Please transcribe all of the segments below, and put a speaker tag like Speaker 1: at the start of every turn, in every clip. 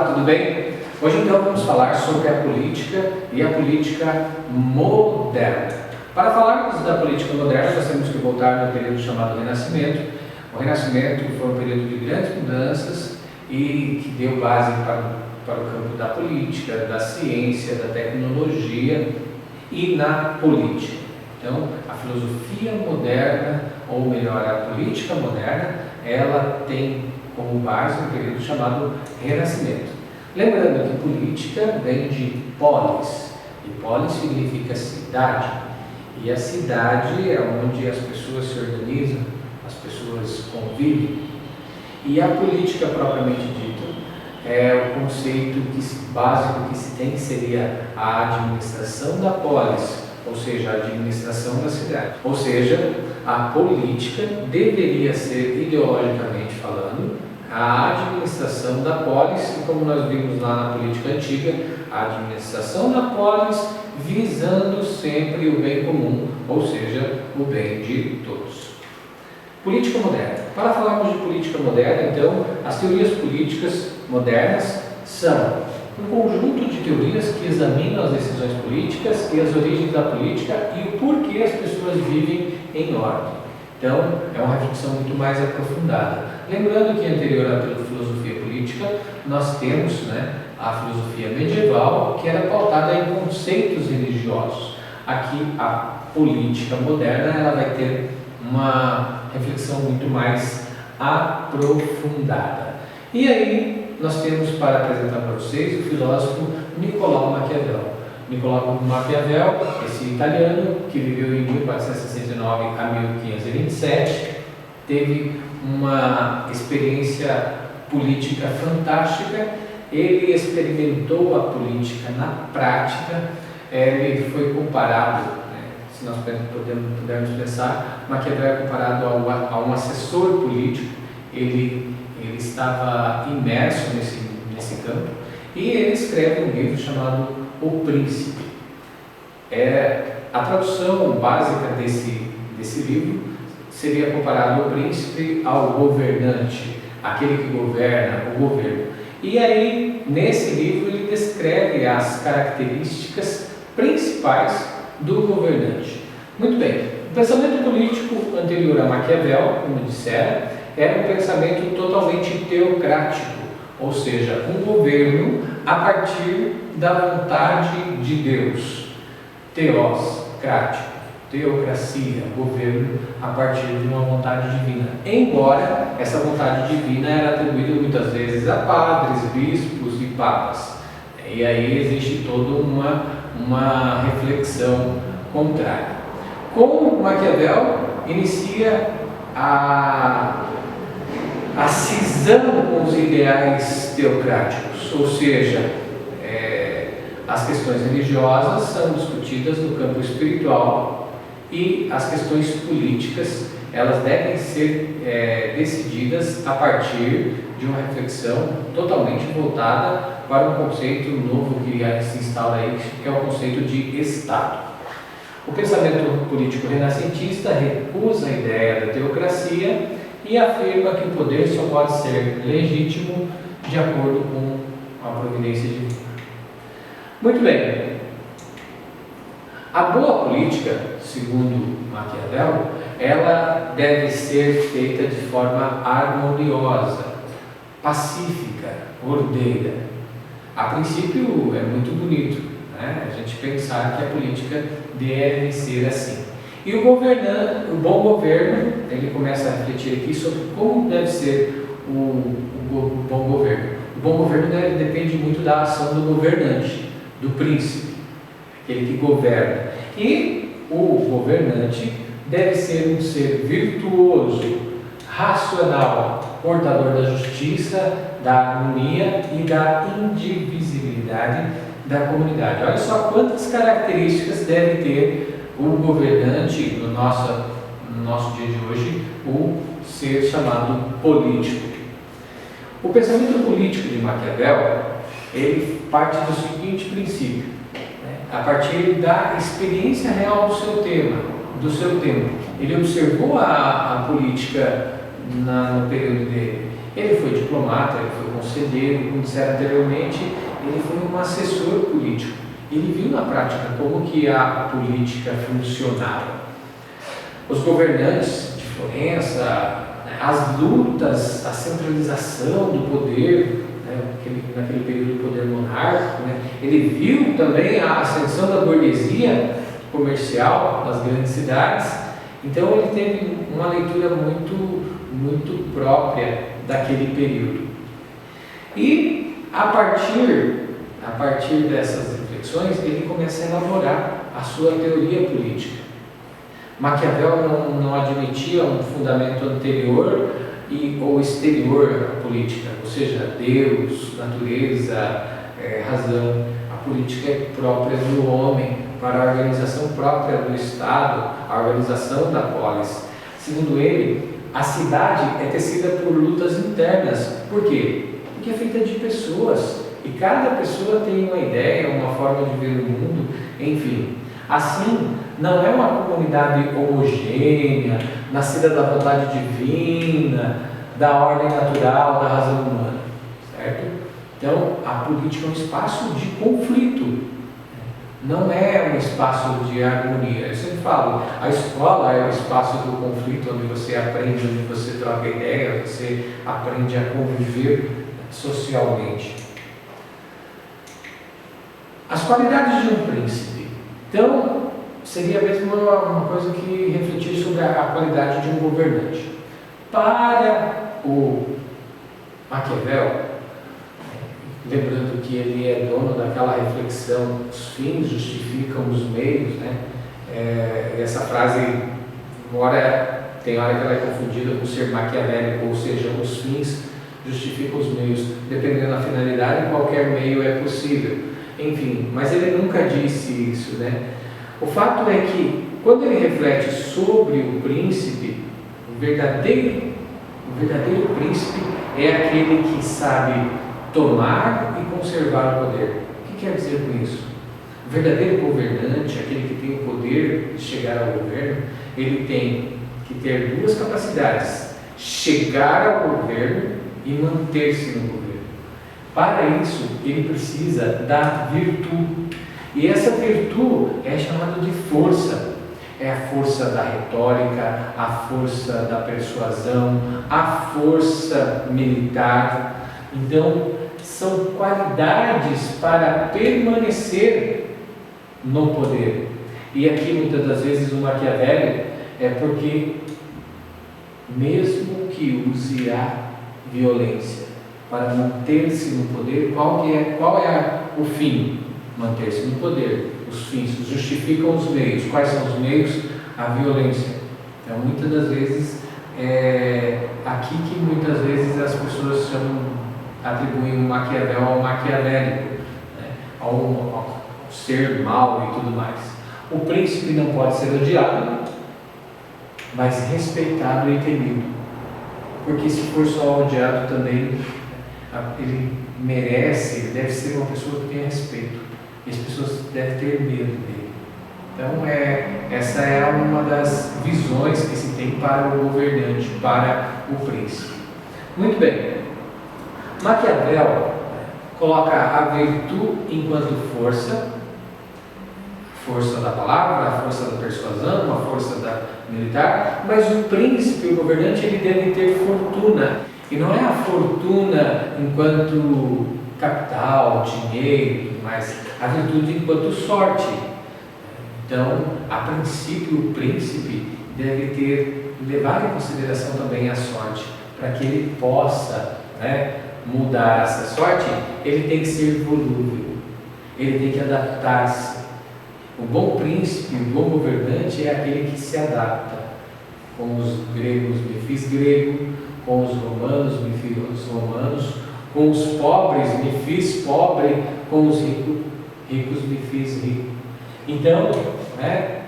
Speaker 1: Olá, tudo bem? Hoje então vamos falar sobre a política e a política moderna. Para falarmos da política moderna, nós temos que voltar no período chamado Renascimento. O Renascimento foi um período de grandes mudanças e que deu base para o campo da política, da ciência, da tecnologia e na política. Então, a filosofia moderna, ou melhor, a política moderna, ela tem como base um período chamado Renascimento. Lembrando que política vem de polis, e polis significa cidade, e a cidade é onde as pessoas se organizam, as pessoas convivem, e a política propriamente dita é o conceito básico que se tem, seria a administração da polis, ou seja, a administração da cidade. Ou seja, a política deveria ser, ideologicamente falando, a administração da polis, e como nós vimos lá na política antiga, a administração da polis visando sempre o bem comum, ou seja, o bem de todos. Política moderna. Para falarmos de política moderna, então, as teorias políticas modernas são um conjunto de teorias que examinam as decisões políticas e as origens da política e o porquê as pessoas vivem em ordem. Então, é uma reflexão muito mais aprofundada. Lembrando que anterior à filosofia política, nós temos a filosofia medieval, que era pautada em conceitos religiosos. Aqui, a política moderna ela vai ter uma reflexão muito mais aprofundada. E aí, nós temos para apresentar para vocês o filósofo Niccolò Maquiavel. Niccolò Maquiavel, esse italiano que viveu em 1469 a 1527, teve uma experiência política fantástica. Ele experimentou a política na prática. Ele foi comparado, se nós pudermos pensar, Maquiavel é comparado a um assessor político. Ele estava imerso nesse campo e ele escreve um livro chamado O Príncipe. A tradução básica desse livro seria comparado ao príncipe ao governante, aquele que governa o governo. E aí, nesse livro, ele descreve as características principais do governante. Muito bem, o pensamento político anterior a Maquiavel, como disseram, era um pensamento totalmente teocrático, ou seja, um governo a partir da vontade de Deus. Teos, crático, teocracia, governo a partir de uma vontade divina. Embora essa vontade divina era atribuída muitas vezes a padres, bispos e papas. E aí existe toda uma reflexão contrária. Com Maquiavel inicia a cisão com os ideais teocráticos, ou seja, as questões religiosas são discutidas no campo espiritual e as questões políticas elas devem ser decididas a partir de uma reflexão totalmente voltada para um conceito novo que se instaura aí, que é o conceito de Estado. O pensamento político renascentista recusa a ideia da teocracia e afirma que o poder só pode ser legítimo de acordo com a providência divina. Muito bem. A boa política, segundo Maquiavel, ela deve ser feita de forma harmoniosa, pacífica, ordeira. A princípio é muito bonito, a gente pensar que a política deve ser assim. E o bom governo, ele começa a refletir aqui sobre como deve ser o bom governo. O bom governo depende muito da ação do governante, do príncipe, aquele que governa. E o governante deve ser um ser virtuoso, racional, portador da justiça, da harmonia e da indivisibilidade da comunidade. Olha só quantas características deve ter o governante no nosso dia de hoje, o ser chamado político. O pensamento político de Maquiavel, ele parte do seguinte princípio, a partir da experiência real do seu tempo. Ele observou a política no período dele Ele foi diplomata, ele foi conselheiro, como disseram anteriormente, ele foi um assessor político. Ele viu na prática como que a política funcionava. Os governantes de Florença, as lutas, a centralização do poder, né, naquele período do poder monárquico, né, ele viu também a ascensão da burguesia comercial das grandes cidades. Então ele teve uma leitura muito própria daquele período. E a partir dessas reflexões, ele começa a elaborar a sua teoria política. Maquiavel não admitia um fundamento anterior ou exterior à política, ou seja, Deus, natureza, razão. A política é própria do homem, para a organização própria do Estado, a organização da polis. Segundo ele, a cidade é tecida por lutas internas. Por quê? Porque é feita de pessoas, e cada pessoa tem uma ideia, uma forma de ver o mundo, enfim. Assim, não é uma comunidade homogênea, nascida da vontade divina, da ordem natural, da razão humana, certo? Então, a política é um espaço de conflito, não é um espaço de harmonia. Eu sempre falo, a escola é o espaço do conflito, onde você aprende, onde você troca ideia, você aprende a conviver socialmente. As qualidades de um príncipe. Então, seria mesmo uma coisa que refletir sobre a qualidade de um governante. Para o Maquiavel, lembrando que ele é dono daquela reflexão, os fins justificam os meios, né? Essa frase, tem hora que ela é confundida com ser maquiavélico, ou seja, os fins justificam os meios, dependendo da finalidade, qualquer meio é possível. Enfim, mas ele nunca disse isso, né? O fato é que, quando ele reflete sobre o príncipe, o verdadeiro príncipe é aquele que sabe tomar e conservar o poder. O que quer dizer com isso? O verdadeiro governante, aquele que tem o poder de chegar ao governo, ele tem que ter duas capacidades: chegar ao governo e manter-se no governo. Para isso, ele precisa da virtude. E essa virtude é chamada de força. É a força da retórica, a força da persuasão, a força militar. Então, são qualidades para permanecer no poder. E aqui, muitas das vezes, o Maquiavel é porque, mesmo que use a violência para manter-se no poder, qual é o fim? Manter-se no poder. Os fins justificam os meios. Quais são os meios? A violência. Então, muitas das vezes, aqui que muitas vezes as pessoas atribuem o Maquiavel ao maquiavélico, né? ao ser mau e tudo mais. O príncipe não pode ser odiado, mas respeitado e temido. Porque se for só odiado também, ele merece, deve ser uma pessoa que tenha respeito. E as pessoas devem ter medo dele. Então, essa é uma das visões que se tem para o governante, para o príncipe. Muito bem. Maquiavel coloca a virtude enquanto força da palavra, a força da persuasão, a força da militar, mas o príncipe, o governante, ele deve ter fortuna. E não é a fortuna enquanto capital, dinheiro, mas a virtude enquanto sorte. Então, a princípio, o príncipe deve levar em consideração também a sorte, para que ele possa, né, mudar essa sorte. Ele tem que ser volúvel, ele tem que adaptar-se. O bom príncipe, o bom governante é aquele que se adapta. Com os gregos me fiz grego, com os romanos me fiz romanos, com os pobres me fiz pobre, com os ricos me fiz rico. Então, né,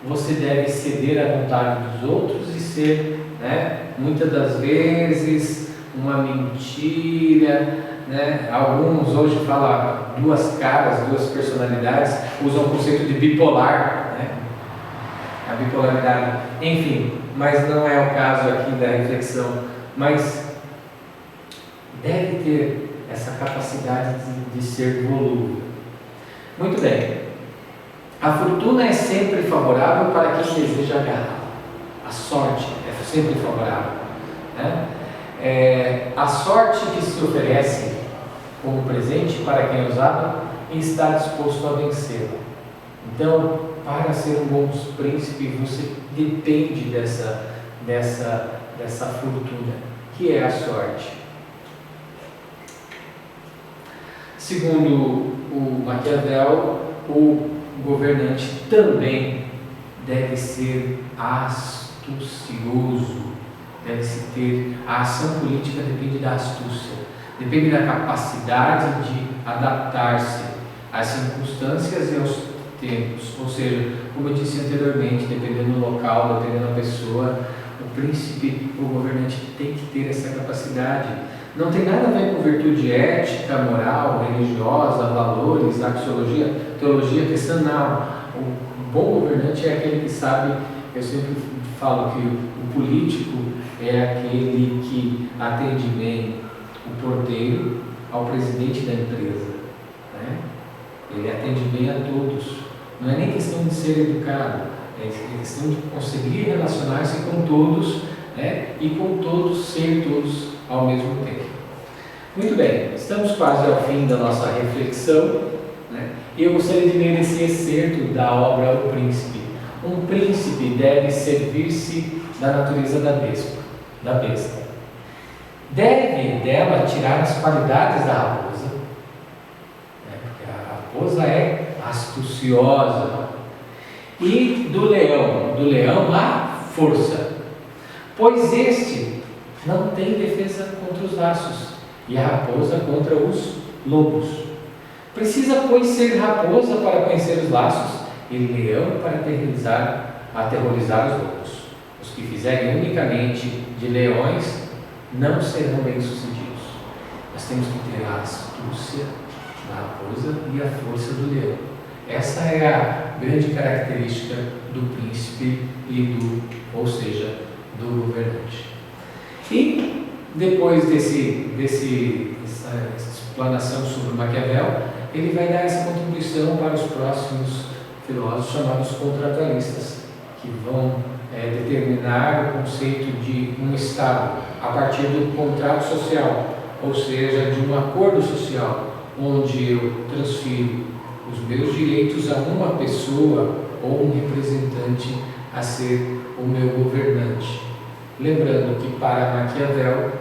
Speaker 1: você deve ceder à vontade dos outros e ser, né, muitas das vezes, uma mentira, né? Alguns hoje falam duas caras, duas personalidades, usam o conceito de bipolar, né? A bipolaridade, enfim, mas não é o caso aqui da reflexão. Mas deve ter essa capacidade de ser volúvel. Muito bem. A fortuna é sempre favorável para quem deseja agarrá-la. A sorte é sempre favorável, né? A sorte que se oferece como presente para quem é usado e está disposto a vencê-la. Então, para ser um bom príncipe, você depende dessa fortuna, que é a sorte. Segundo o Maquiavel, o governante também deve ser astucioso, deve-se ter, a ação política depende da astúcia, depende da capacidade de adaptar-se às circunstâncias e aos tempos, ou seja, como eu disse anteriormente, dependendo do local, dependendo da pessoa, o príncipe, o governante tem que ter essa capacidade. Não tem nada a ver com virtude ética, moral, religiosa, valores, axiologia, teologia cristã, não. O bom governante é aquele que sabe, eu sempre falo que o político é aquele que atende bem o porteiro ao presidente da empresa, né? Ele atende bem a todos. Não é nem questão de ser educado, é questão de conseguir relacionar-se com todos, né? E com todos, ser todos ao mesmo tempo. Muito bem, estamos quase ao fim da nossa reflexão, né? E eu gostaria de ler esse excerto da obra O Príncipe. Um príncipe deve servir-se da natureza da besta. Deve dela tirar as qualidades da raposa, né? Porque a raposa é astuciosa, e do leão a força, pois este não tem defesa contra os laços, e a raposa contra os lobos. Precisa, pois, ser raposa para conhecer os laços, e leão para aterrorizar os lobos. Os que fizerem unicamente de leões não serão bem-sucedidos. Nós temos que ter a astúcia da raposa e a força do leão. Essa é a grande característica do príncipe ou seja, do governante. E depois dessa explanação sobre Maquiavel, ele vai dar essa contribuição para os próximos filósofos chamados contratualistas, que vão determinar o conceito de um Estado a partir do contrato social, ou seja, de um acordo social, onde eu transfiro os meus direitos a uma pessoa ou um representante a ser o meu governante. Lembrando que para Maquiavel,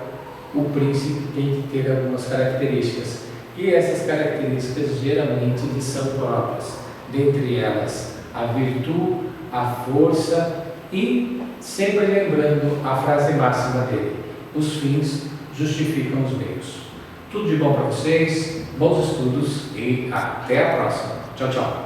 Speaker 1: o príncipe tem que ter algumas características, e essas características geralmente lhe são próprias, dentre elas a virtude, a força e, sempre lembrando a frase máxima dele: os fins justificam os meios. Tudo de bom para vocês, bons estudos e até a próxima. Tchau, tchau.